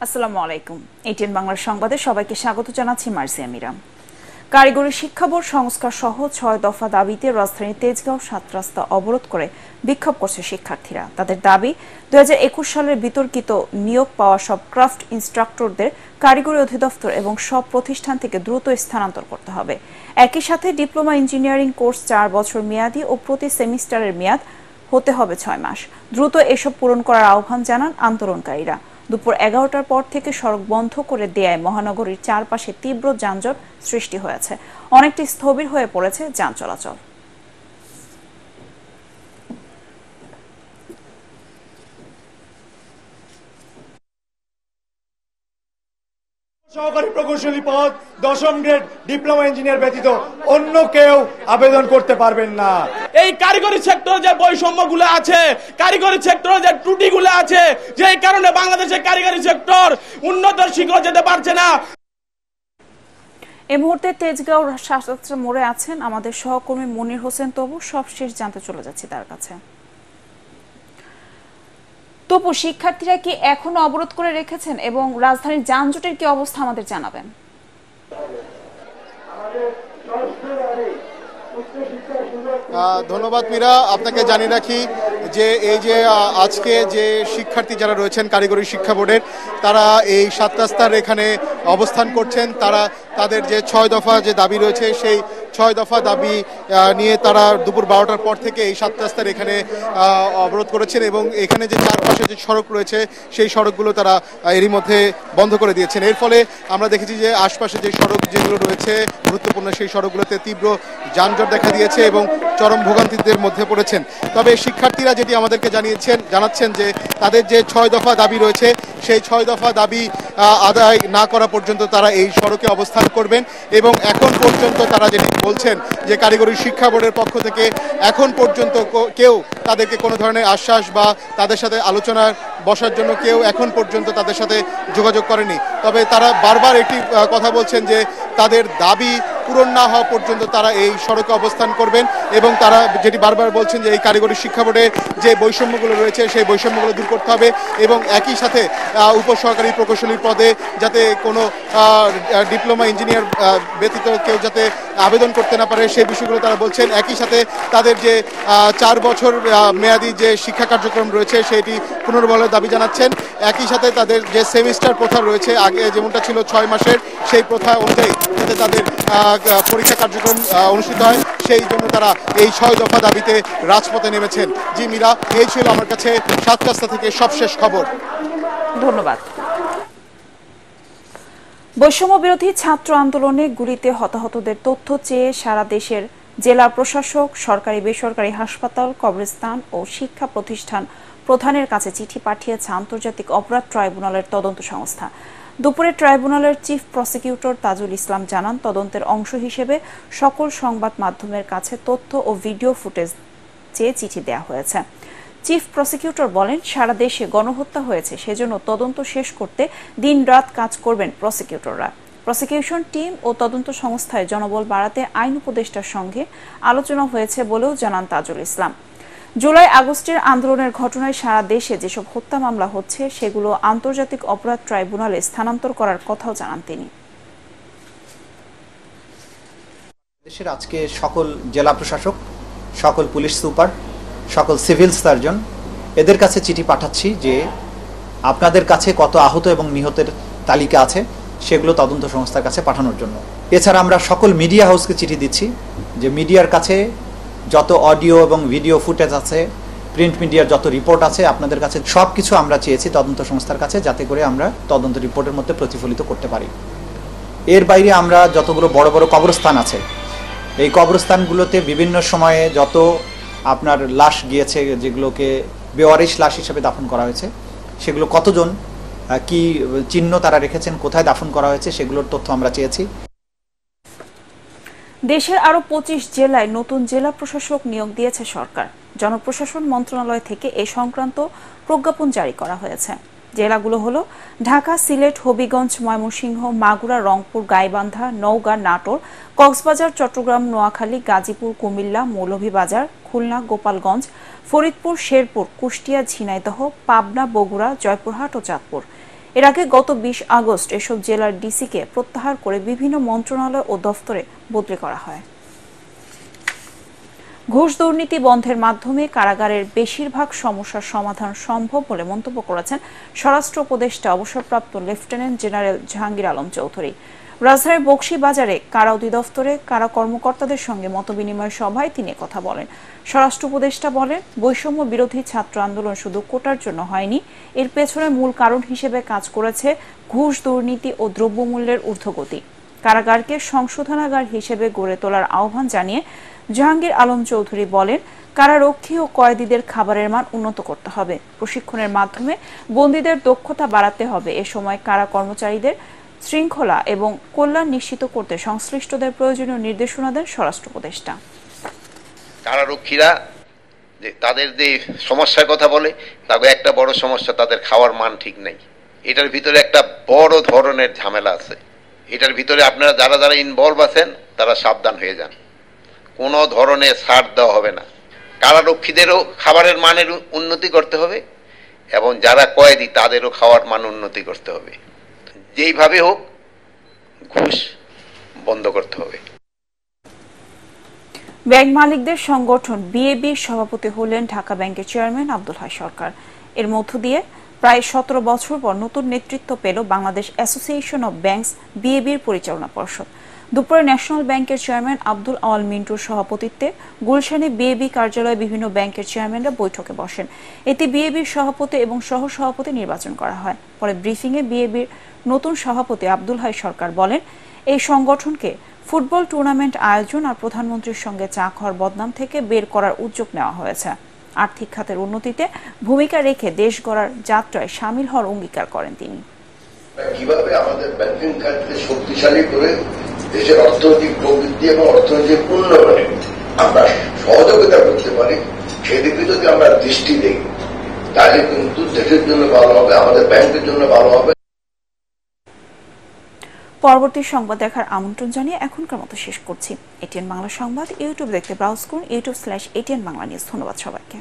আসসালামু আলাইকুম। এটিএন বাংলার সংবাদে সবাইকে স্বাগত জানাচ্ছি মার্জিয়া মিরা। কারিগরি শিক্ষা বোর্ড সংস্কার সহ ৬ দফা দাবিতে রাজধানীর তেজগাঁও ৭ রাস্তা অবরোধ করে বিক্ষোভ করছে শিক্ষার্থীরা। তাদের দাবি ২০২১ সালের বিতর্কিত নিয়োগ পাওয়া সব ক্রাফট ইনস্ট্রাক্টরদের কারিগরি অধিদপ্তর এবং সব প্রতিষ্ঠান থেকে দ্রুত স্থানান্তর করতে হবে। একই সাথে ডিপ্লোমা ইঞ্জিনিয়ারিং কোর্স ৪ বছর মেয়াদী ও প্রতি সেমিস্টারের মেয়াদ হতে হবে ৬ মাস। দ্রুত এসব পূরণ করার আহ্বান জানান আন্দোলনকারীরা। দুপুর ১১টার পর থেকে সড়ক বন্ধ করে দেয়ায় মহানগরীর চারপাশে তীব্র যানজট সৃষ্টি হয়েছে। অনেকটি স্থবির হয়ে পড়েছে যান চলাচল। সহকারী প্রকৌশলী পদ ১০ম গ্রেড ডিপ্লোমা ইঞ্জিনিয়ার ব্যতীত অন্য কেউ আবেদন করতে পারবেন না। এই কারিগরি সেক্টরে যে বৈষম্যগুলো আছে, কারিগরি সেক্টরে যে ত্রুটিগুলো আছে, যে কারণে বাংলাদেশের কারিগরি সেক্টর উন্নত শিখরে যেতে পারছে না। এই মুহূর্তে তেজগাঁও শাসত্র মোড়ে আছেন আমাদের সহকর্মী মনির হোসেন। তবু সবশেষ জানতে চলে যাচ্ছি তার কাছে। তবু শিক্ষার্থীরা কি এখনো অবরোধ করে রেখেছেন এবং রাজধানীর যানজটের কি অবস্থা আমাদের জানাবেন। ধন্যবাদ মীরা। আপনাকে জানিয়ে রাখি যে এই যে আজকে যে শিক্ষার্থী যারা রয়েছেন কারিগরি শিক্ষা বোর্ডের, তারা এই ৭ রাস্তার এখানে অবস্থান করছেন। তারা তাদের যে ৬ দফা যে দাবি রয়েছে সেই ৬ দফা দাবি নিয়ে তারা দুপুর ১২টার পর থেকে এই ৭ রাস্তার এখানে অবরোধ করেছেন এবং এখানে যে চারপাশে যে সড়ক রয়েছে সেই সড়কগুলো তারা এরই মধ্যে বন্ধ করে দিয়েছেন। এর ফলে আমরা দেখেছি যে আশপাশে যে সড়ক যেগুলো রয়েছে গুরুত্বপূর্ণ সেই সড়কগুলোতে তীব্র যানজট দেখা দিয়েছে এবং চরম ভোগান্তিদের মধ্যে পড়েছেন। তবে শিক্ষার্থীরা যেটি আমাদেরকে জানাচ্ছেন যে তাদের যে ৬ দফা দাবি রয়েছে সেই ৬ দফা দাবি আদায় না করা পর্যন্ত তারা এই সড়কে অবস্থান করবেন এবং এখন পর্যন্ত তারা যেটি বলছেন যে কারিগরি শিক্ষা বোর্ডের পক্ষ থেকে এখন পর্যন্ত কেউ তাদেরকে কোনো ধরনের আশ্বাস বা তাদের সাথে আলোচনার বসার জন্য কেউ এখন পর্যন্ত তাদের সাথে যোগাযোগ করেনি। তবে তারা বারবার একটি কথা বলছেন যে তাদের দাবি পূরণ না হওয়া পর্যন্ত তারা এই সড়কে অবস্থান করবেন এবং তারা যেটি বারবার বলছেন যে এই কারিগরি শিক্ষা বোর্ডে যে বৈষম্যগুলো রয়েছে সেই বৈষম্যগুলো দূর করতে হবে এবং একই সাথে উপসহকারী প্রকৌশলীর পদে যাতে কোনো ডিপ্লোমা ইঞ্জিনিয়ার ব্যতীত কেউ যাতে আবেদন করতে না পারে সেই বিষয়গুলো তারা বলছেন। একই সাথে তাদের যে ৪ বছর মেয়াদী যে শিক্ষা কার্যক্রম রয়েছে সেটি পুনর্বহালের দাবি জানাচ্ছেন। একই সাথে তাদের যে সেমিস্টার প্রথা রয়েছে আগে যেমনটা ছিল ৬ মাসের সেই প্রথা অনুযায়ী যাতে তাদের পরীক্ষা কার্যক্রম অনুষ্ঠিত হয় সেই জন্য তারা এই ৬ দফা দাবিতে রাজপথে নেমেছেন। জি মীরা, এই ছিল আমার কাছে ৭ রাস্তা থেকে সবশেষ খবর। ধন্যবাদ। বৈষম্য বিরোধী ছাত্র আন্দোলনে গুলিতে হতাহতদের তথ্য চেয়ে সারা দেশের জেলা প্রশাসক, সরকারি বেসরকারি হাসপাতাল, কবরস্থান ও শিক্ষা প্রতিষ্ঠান প্রধানের কাছে চিঠি পাঠিয়েছে আন্তর্জাতিক অপরাধ ট্রাইব্যুনালের তদন্ত সংস্থা। দুপুরে ট্রাইব্যুনালের চিফ প্রসিকিউটর তাজুল ইসলাম জানান, তদন্তের অংশ হিসেবে সকল সংবাদ মাধ্যমের কাছে তথ্য ও ভিডিও ফুটেজ চেয়ে চিঠি দেওয়া হয়েছে। চিফ প্রসিকিউটর বলেন, সারা দেশে গণহত্যা হয়েছে, সেজন্য তদন্ত শেষ করতে দিনরাত কাজ করবেন প্রসিকিউটররা। প্রসিকিউশন টিম ও তদন্ত সংস্থায় জনবল বাড়াতে আইন উপদেষ্টার সঙ্গে আলোচনা হয়েছে বলেও জানান তাজুল ইসলাম। জুলাই আগস্টের আন্দোলনের ঘটনায় সারা দেশে যেসব হত্যা মামলা হচ্ছে সেগুলো আন্তর্জাতিক অপরাধ ট্রাইব্যুনালে স্থানান্তর করার কথাও জানান তিনি। দেশের আজকে সকল জেলা প্রশাসক, সকল পুলিশ সুপার, সকল সিভিল সার্জন এদের কাছে চিঠি পাঠাচ্ছি যে আপনাদের কাছে কত আহত এবং নিহতের তালিকা আছে সেগুলো তদন্ত সংস্থার কাছে পাঠানোর জন্য। এছাড়া আমরা সকল মিডিয়া হাউসকে চিঠি দিচ্ছি যে মিডিয়ার কাছে যত অডিও এবং ভিডিও ফুটেজ আছে, প্রিন্ট মিডিয়ার যত রিপোর্ট আছে আপনাদের কাছে সব কিছু আমরা চেয়েছি তদন্ত সংস্থার কাছে, যাতে করে আমরা তদন্ত রিপোর্টের মধ্যে প্রতিফলিত করতে পারি। এর বাইরে আমরা যতগুলো বড় বড় কবরস্থান আছে এই কবরস্থানগুলোতে বিভিন্ন সময়ে যত আপনার লাশ গিয়েছে, যেগুলোকে বেওয়ারিশ লাশ হিসেবে দাফন করা হয়েছে, সেগুলো কতজন কি চিহ্ন তারা রেখেছেন, কোথায় দাফন করা হয়েছে সেগুলোর তথ্য আমরা চেয়েছি। দেশের আরো ২৫ জেলায় নতুন জেলা প্রশাসক নিয়োগ দিয়েছে সরকার। জনপ্রশাসন মন্ত্রণালয় থেকে এ সংক্রান্ত প্রজ্ঞাপন জারি করা হয়েছে। জেলাগুলো হলো ঢাকা, সিলেট, হবিগঞ্জ, ময়মনসিংহ, মাগুরা, রংপুর, গাইবান্ধা, নওগাঁ, নাটোর, কক্সবাজার, চট্টগ্রাম, নোয়াখালী, গাজীপুর, কুমিল্লা, মৌলভীবাজার, খুলনা, গোপালগঞ্জ, ফরিদপুর, শেরপুর, কুষ্টিয়া, ঝিনাইদহ, পাবনা, বগুড়া, জয়পুরহাট ও চাঁদপুর। এর আগে গত 20 আগস্ট এসব জেলার ডিসিকে প্রত্যাহার করে বিভিন্ন মন্ত্রণালয় ও দফতরে বদলি করা হয়। ঘুষ দুর্নীতি বন্ধের মাধ্যমে কারাগারের বেশিরভাগ সমস্যার সমাধান সম্ভব বলে মন্তব্য করেছেন স্বরাষ্ট্র উপদেষ্টা অবসরপ্রাপ্ত লেফটেন্যান্ট জেনারেল জাহাঙ্গীর আলম চৌধুরী। রাজধানীর বকশীবাজারে কারা অধিদপ্তরে কারা কর্মকর্তাদের সঙ্গে মতবিনিময় সভায় তিনি কথা বলেন। স্বরাষ্ট্র উপদেষ্টা বলেন, বৈষম্য বিরোধী ছাত্র আন্দোলন শুধু কোটার জন্য হয়নি, এর পেছনে মূল কারণ হিসেবে কাজ করেছে ঘুষ দুর্নীতি ও দ্রব্যমূল্যের ঊর্ধ্বগতি। কারাগারকে সংশোধনাগার হিসেবে গড়ে তোলার আহ্বান জানিয়ে জাহাঙ্গীর আলম চৌধুরী বলেন, কারারক্ষী ও কয়েদিদের খাবারের মান উন্নত করতে হবে, প্রশিক্ষণের মাধ্যমে বন্দীদের দক্ষতা বাড়াতে হবে। এ সময় কারা কর্মচারীদের শৃঙ্খলা এবং কল্যাণ নিশ্চিত করতে সংশ্লিষ্টদের প্রয়োজনীয় নির্দেশনা দেন স্বরাষ্ট্র উপদেষ্টা। কারারক্ষীরা তাদের যে সমস্যার কথা বলে, তাদের একটা বড় সমস্যা তাদের খাওয়ার মান ঠিক নেই। এটার ভিতরে একটা বড় ধরনের ঝামেলা আছে। এটার ভিতরে আপনারা যারা যারা ইনভলভ আছেন তারা সাবধান হয়ে যান, কোনো ধরনের ছাড় দেওয়া হবে না। কারারক্ষীদেরও খাবারের মানের উন্নতি করতে হবে এবং যারা কয়েদি তাদেরও খাওয়ার মান উন্নতি করতে হবে। যেইভাবে হোক ঘুষ বন্ধ করতে হবে। ব্যাংক মালিকদের সংগঠন বিএবির সভাপতি হলেন ঢাকা ব্যাংকের চেয়ারম্যান আব্দুল হাই সরকার। এর মধ্য দিয়ে প্রায় 17 বছর পর নতুন নেতৃত্ব পেল বাংলাদেশ অ্যাসোসিয়েশন অব ব্যাংকস বিএবির পরিচালনা পর্ষদ। দুপুরে ন্যাশনাল ব্যাংকের চেয়ারম্যান আব্দুল আওয়াল মিন্টুর সভাপতিত্বে গুলশানে বিএবি কার্যালয়ে বিভিন্ন ব্যাংকের চেয়ারম্যানরা বৈঠকে বসেন। এতে বিএবির সভাপতি এবং সহ সভাপতি নির্বাচন করা হয়। পরে ব্রিফিংয়ে বিএবির নতুন সভাপতি আব্দুল হাই সরকার বলেন, এই সংগঠনকে ফুটবল টুর্নামেন্ট আয়োজন আর প্রধানমন্ত্রীর সঙ্গে চা খাওয়ার বদনাম থেকে বের করার উদ্যোগ নেওয়া হয়েছে। আর্থিক খাতের উন্নতিতে ভূমিকা রেখে দেশ গড়ার যাত্রায় সামিল হওয়ার অঙ্গীকার করেন তিনি। কিভাবে আমাদের ব্যাংকিং খাতকে শক্তিশালী করে দেশের অর্থনৈতিক প্রবৃদ্ধি এবং অর্থনৈতিক উন্নয়নে আমরা সহযোগিতা করতে পারি, সেদিকে যদি আমরা দৃষ্টি দিই তাহলে কিন্তু দেশের জন্য ভালো হবে, আমাদের ব্যাংকের জন্য ভালো হবে। পরবর্তী সংবাদ দেখার আমন্ত্রণ জানিয়ে এখনকার মতো শেষ করছি। এটিএন বাংলা সংবাদ ইউটিউব দেখতে ব্রাউজ করুন youtube/ATN বাংলা নিউজ। ধন্যবাদ সবাইকে।